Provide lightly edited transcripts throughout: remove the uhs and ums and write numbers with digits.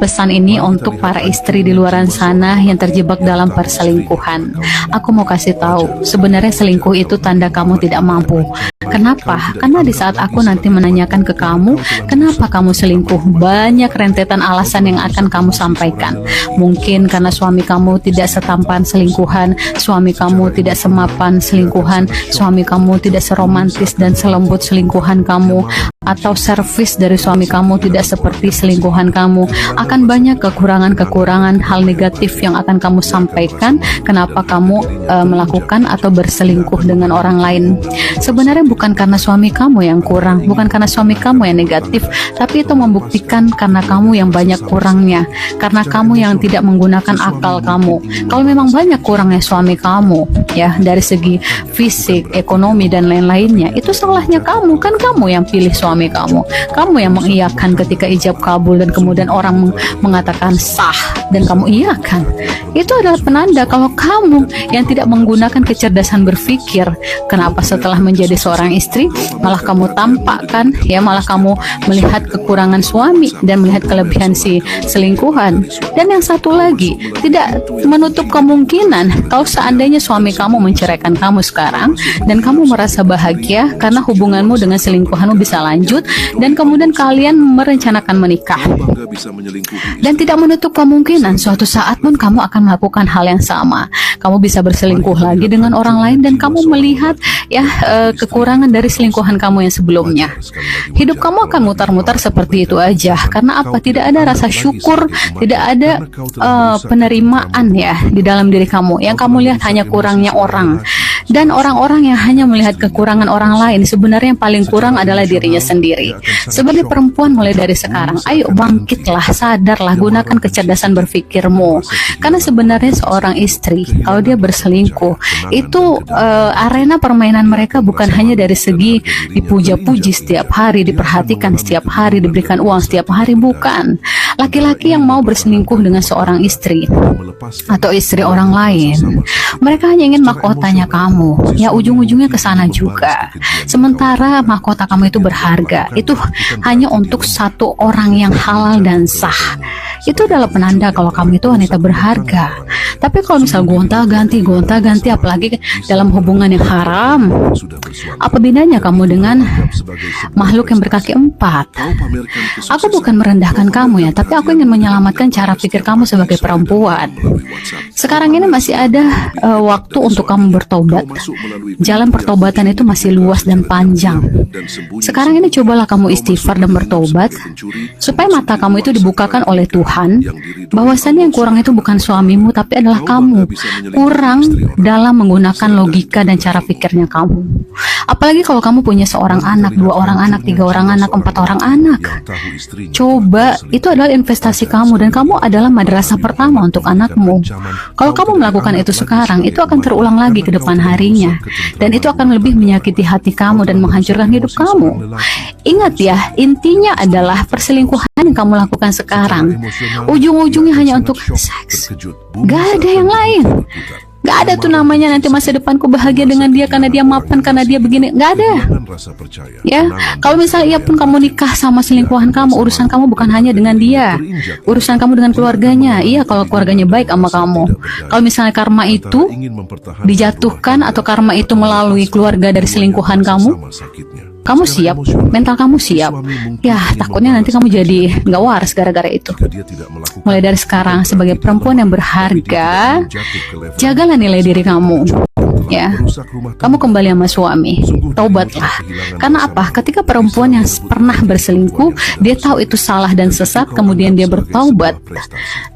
Pesan ini untuk para istri di luar sana yang terjebak dalam perselingkuhan. Aku mau kasih tahu, sebenarnya selingkuh itu tanda kamu tidak mampu. Kenapa? Karena di saat aku nanti menanyakan ke kamu, kenapa kamu selingkuh? Banyak rentetan alasan yang akan kamu sampaikan. Mungkin karena suami kamu tidak setampan selingkuhan, suami kamu tidak semapan selingkuhan, suami kamu tidak seromantis dan selembut selingkuhan kamu, atau servis dari suami kamu tidak seperti selingkuhan kamu. Akan banyak kekurangan-kekurangan hal negatif yang akan kamu sampaikan kenapa kamu melakukan atau berselingkuh dengan orang lain. Sebenarnya bukan karena suami kamu yang kurang, bukan karena suami kamu yang negatif, tapi itu membuktikan karena kamu yang banyak kurangnya, karena kamu yang tidak menggunakan akal kamu. Kalau memang banyak kurangnya suami kamu, ya dari segi fisik, ekonomi dan lain-lainnya, itu salahnya kamu. Kan kamu yang pilih suami kamu yang mengiyakan ketika ijab kabul dan kemudian orang mengatakan sah dan kamu iyakan. Itu adalah penanda kalau kamu yang tidak menggunakan kecerdasan berpikir. Kenapa setelah menjadi seorang istri malah kamu tampakkan, ya malah kamu melihat kekurangan suami dan melihat kelebihan si selingkuhan. Dan yang satu lagi, tidak menutup kemungkinan kalau seandainya suami kamu menceraikan kamu sekarang dan kamu merasa bahagia karena hubunganmu dengan selingkuhanmu bisa lanjut dan kemudian kalian merencanakan menikah. Dan tidak menutup kemungkinan suatu saat pun kamu akan melakukan hal yang sama. Kamu bisa berselingkuh lagi dengan orang lain dan kamu melihat ya kekurangan dari selingkuhan kamu yang sebelumnya. Hidup kamu akan mutar-mutar seperti itu aja. Karena apa? Tidak ada rasa syukur, tidak ada penerimaan ya di dalam diri kamu. Yang kamu lihat hanya kurangnya orang. Dan orang-orang yang hanya melihat kekurangan orang lain, sebenarnya yang paling kurang adalah dirinya sendiri. Seperti perempuan mulai dari sekarang, ayo bangkitlah, sadarlah, gunakan kecerdasan berpikirmu. Karena sebenarnya seorang istri, kalau dia berselingkuh, itu arena permainan mereka bukan hanya dari segi dipuja-puji setiap hari, diperhatikan setiap hari, diberikan uang setiap hari, bukan. Laki-laki yang mau berselingkuh dengan seorang istri atau istri orang lain, mereka hanya ingin mahkotanya kamu. Ya ujung-ujungnya ke sana juga. Sementara mahkota kamu itu berharga, itu hanya untuk satu orang yang halal dan sah. Itu adalah penanda kalau kamu itu wanita berharga. Tapi kalau misal gonta-ganti, apalagi dalam hubungan yang haram, apa bedanya kamu dengan makhluk yang berkaki empat? Aku bukan merendahkan kamu ya, tapi aku ingin menyelamatkan cara pikir kamu sebagai perempuan. Sekarang ini masih ada waktu untuk kamu bertobat. Jalan pertobatan itu masih luas dan panjang. Sekarang ini cobalah kamu istighfar dan bertobat, supaya mata kamu itu dibukakan oleh Tuhan, bahwasannya yang kurang itu bukan suamimu, tapi adalah kamu. Kurang dalam menggunakan logika dan cara pikirnya kamu. Apalagi kalau kamu punya seorang anak, 2 orang anak, 3 orang anak, 4 orang anak. Coba, itu adalah investasi kamu dan kamu adalah madrasah pertama untuk anakmu. Kalau kamu melakukan itu sekarang, itu akan terulang lagi ke depan harinya. Dan itu akan lebih menyakiti hati kamu dan menghancurkan hidup kamu. Ingat ya, intinya adalah perselingkuhan yang kamu lakukan sekarang, ujung-ujungnya hanya untuk seks. Gak ada yang lain. Gak ada tuh namanya nanti masa depanku bahagia dengan dia karena dia mapan, karena dia begini. Gak ada. Ya, kalau misalnya ia pun kamu nikah sama selingkuhan kamu, urusan kamu bukan hanya dengan dia, urusan kamu dengan keluarganya. Iya, kalau keluarganya baik sama kamu. Kalau misalnya karma itu dijatuhkan atau karma itu melalui keluarga dari selingkuhan kamu siap, mental kamu siap. Ya, takutnya nanti kamu jadi nggak waras gara-gara itu. Mulai dari sekarang, sebagai perempuan yang berharga, jagalah nilai diri kamu. Ya, kamu kembali sama suami, taubatlah. Karena apa? Ketika perempuan yang pernah berselingkuh, dia tahu itu salah dan sesat, kemudian dia bertaubat.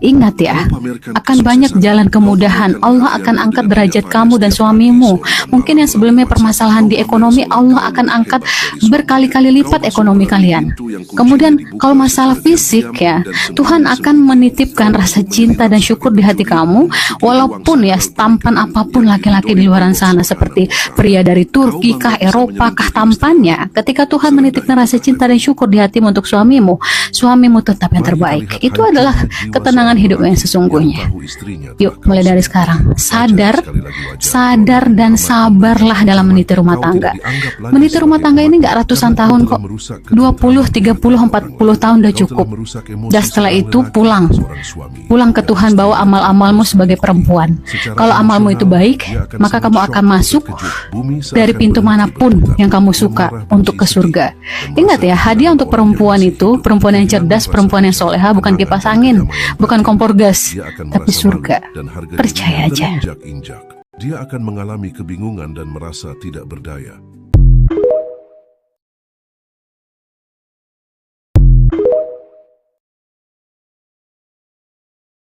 Ingat ya, akan banyak jalan kemudahan. Allah akan angkat derajat kamu dan suamimu. Mungkin yang sebelumnya permasalahan di ekonomi, Allah akan angkat berkali-kali lipat ekonomi kalian. Kemudian kalau masalah fisik ya, Tuhan akan menitipkan rasa cinta dan syukur di hati kamu, walaupun ya tampan apapun laki-laki di luar luaran sana seperti pria dari Turki kah, Eropa kah tampannya, ketika Tuhan menitipkan rasa cinta dan syukur di hatimu untuk suamimu tetap yang terbaik. Itu adalah ketenangan hidup yang sesungguhnya. Yuk, mulai dari sekarang, sadar dan sabarlah dalam meniti rumah tangga. Meniti rumah tangga ini nggak ratusan tahun kok, 20, 30, 40 tahun udah cukup. Dan setelah itu pulang ke Tuhan, bawa amal-amalmu sebagai perempuan. Kalau amalmu itu baik, maka kamu akan masuk dari pintu manapun yang kamu suka untuk ke surga. Ingat ya, hadiah untuk perempuan itu, perempuan yang cerdas, perempuan yang soleha, bukan kipas angin, bukan kompor gas, tapi surga. Percaya aja. Dia akan mengalami kebingungan dan merasa tidak berdaya.